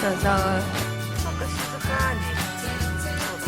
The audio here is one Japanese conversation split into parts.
そうそう。そうか、静かに。そうだ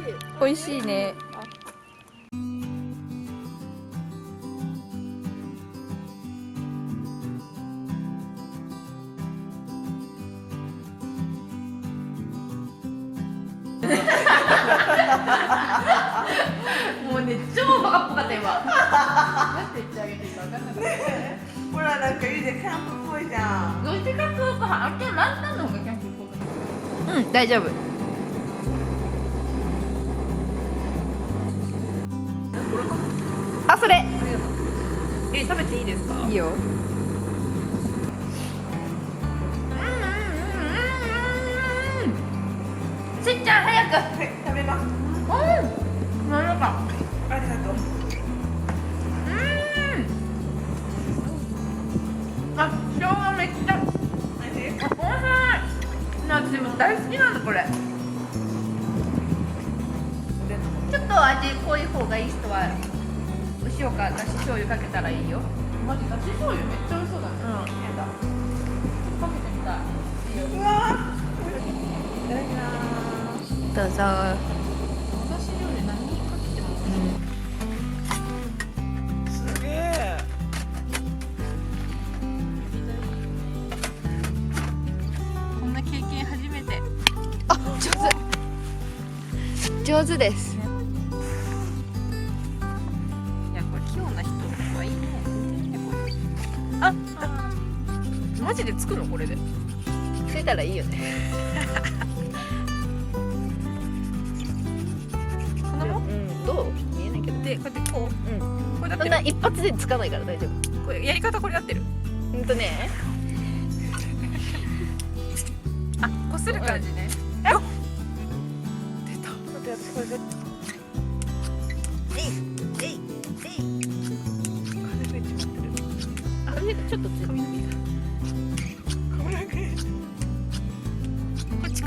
ね。美味しいね。もうね、超バカっぽかった今。なんて言ってあげていいか分かんなかった。ほら、なんかいいじゃん、キャンプっぽいじゃん。どうしてキャンプっぽい？あれランタンの方がキャンプっぽくない？うん、大丈夫。あ、それ。食べていいですか？いいよ。しんちゃん早く。はい、食べます。なんか。ありがとう。あ、生姜めっちゃ。あ、おいしい。私も大好きなんだこれ。ちょっと味濃い方がいい人はお塩かだし醤油かけたらいいよ。マジだし醤油めっちゃ美味しそうだね。やだ。かけてみたい。いいよ。うわー。いただきます。どうぞ。だし料理何にかけてもすげえ。こんな経験初めて。あ、上手。上手です。いや、これ器用な人はいいね。あ、マジでつくのこれで。ついたらいいよね。こんなもん？うん、どう？見えないけど。で、こうやってこう。うん。これだって。そんな一発でつかないから大丈夫。これやり方これやってる。ね。あ、こする感じね。よっ。出た。待って、私これで。えい。風吹いちまってる。あ、ちょっとついてる。髪の毛。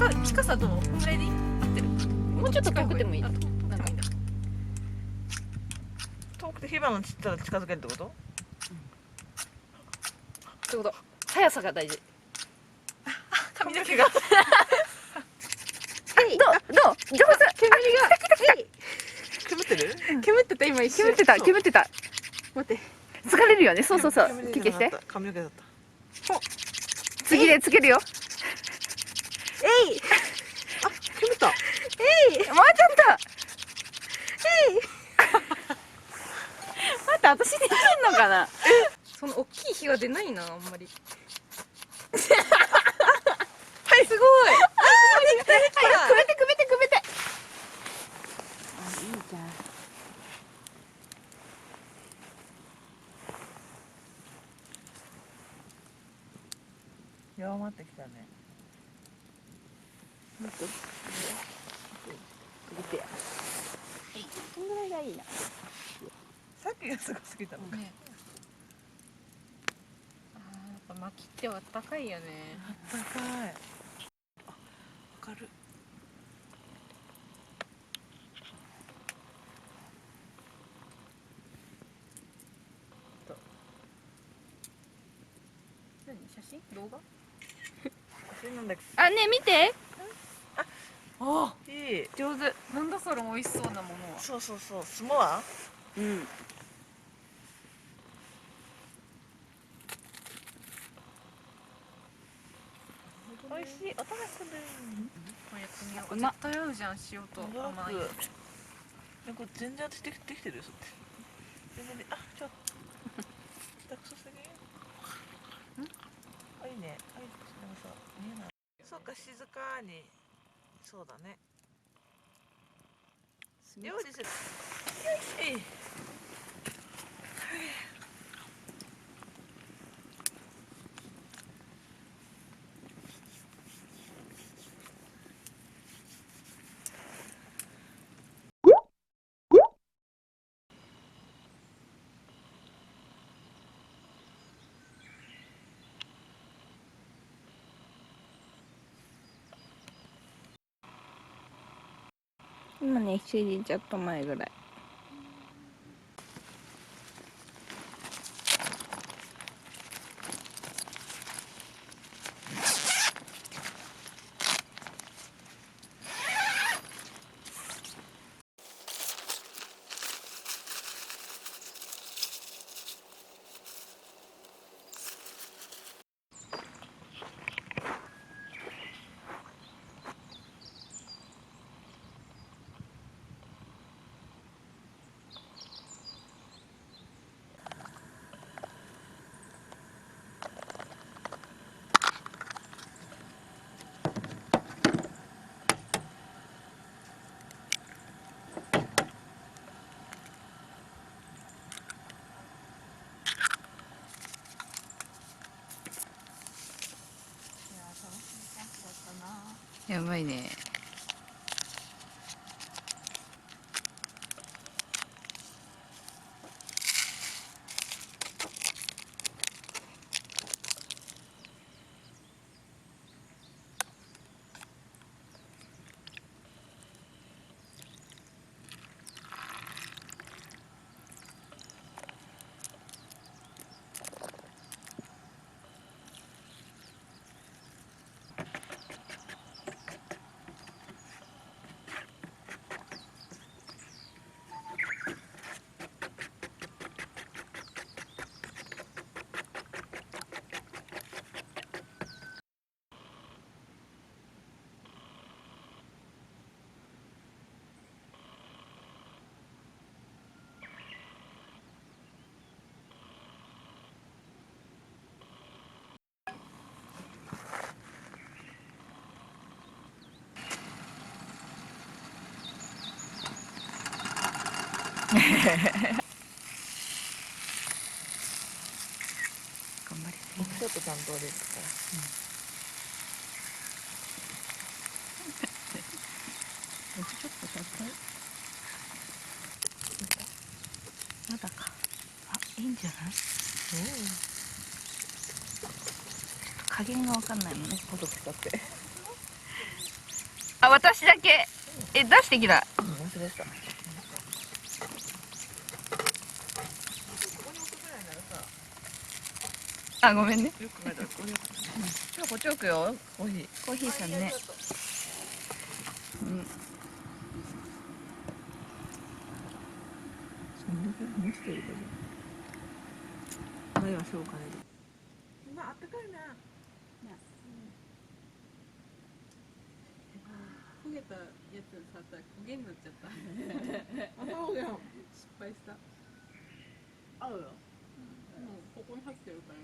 これ近さどう？こんぐらいでいい？合ってる？もうちょっと遠くてもいい。なんか遠くて火花散ったら近づけるってこと？そういうこと。速さが大事。髪の毛が。どう？上手。煙が。煙ってる？煙ってた今一瞬。煙ってた。待って。疲れるよね。そう。休憩して。髪の毛だった。次でつけるよ。えい。あ、煙った。もうちょっと。待って、私できんのかな。その大きい火が出ないな、あんまり。はい、すごい。できた。くべて。あ、いいじゃん。弱まってきたね。もっと。くべてや。こんぐらいがいいな。さっきがすごすぎたのか。ね。あー、やっぱ薪ってあったかいよね。あったかい。あ、明るい。何？写真？動画？写真なんだっけ？あ、ね、見て。あ、いい。上手。なんだそれ美味しそうなものは。そう、スモア。うん。美味しい。音がする。これやってみよう。絶対合うじゃん、塩と甘い。これ全然私できてるよ。そって。全然で、あ、ちょっと。下手くそすぎ。あ、いいね。あ、いい。なんかさ、見えない。そうか、静かに。そうだね。料理する。よいしょ。今ね、7時ちょっと前ぐらい。やばいね。頑張りすぎだ。ちょっと担当ですから。もうちょっと経ったまだか。あ、いいんじゃない？ちょっと加減がわかんないもんね。ほど使って。あ、私だけ。出してきた。忘れてた。あ、ごめんね。よく考えたらこれ。じゃあこっち置くよ。コーヒー。コーヒーさんね。うん。もうちょっと入れたじゃん。前はしょうかね。まあ、あったかいな。焦げたやつさったら焦げになっちゃった。そうやん。失敗した。合うよ。もうここに入ってるから。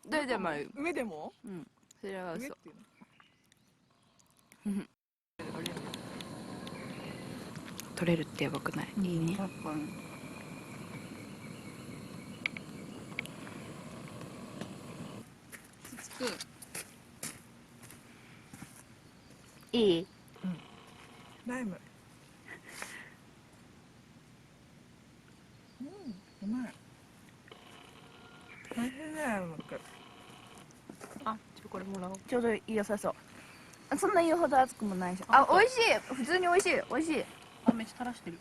どれでもある。上でも？うん。それは嘘。上っていうの？取れるってやばくない？いいね。いい？ライム。うまい。大変だよ、うまく。あ、これもらおう。ちょうど良さそう。そんな言うほど熱くもないし。あ、美味しい。普通に美味しい。美味しい。あ、めっちゃ垂らしてる。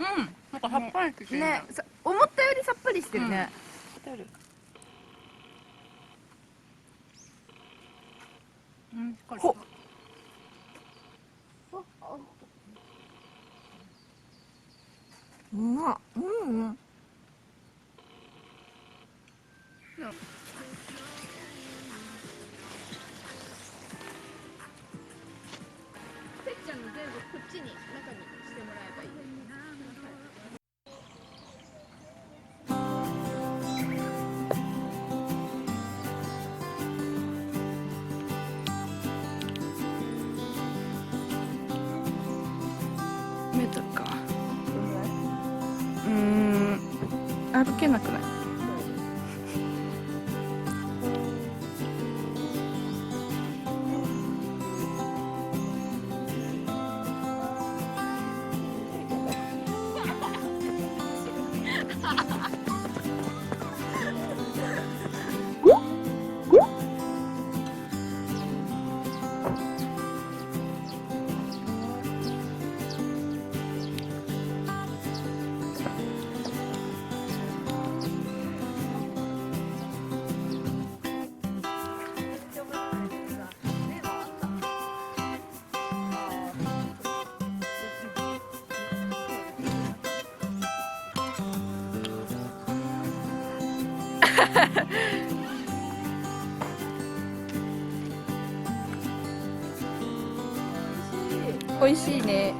うん。なんかさっぱりしてるね、思ったよりさっぱりしてるね。うん、しっかり。ほっ。うまっ。うん。せっちゃんの全部こっちに中にしてもらえばいい。メートルか。歩けなくない？美味しいね。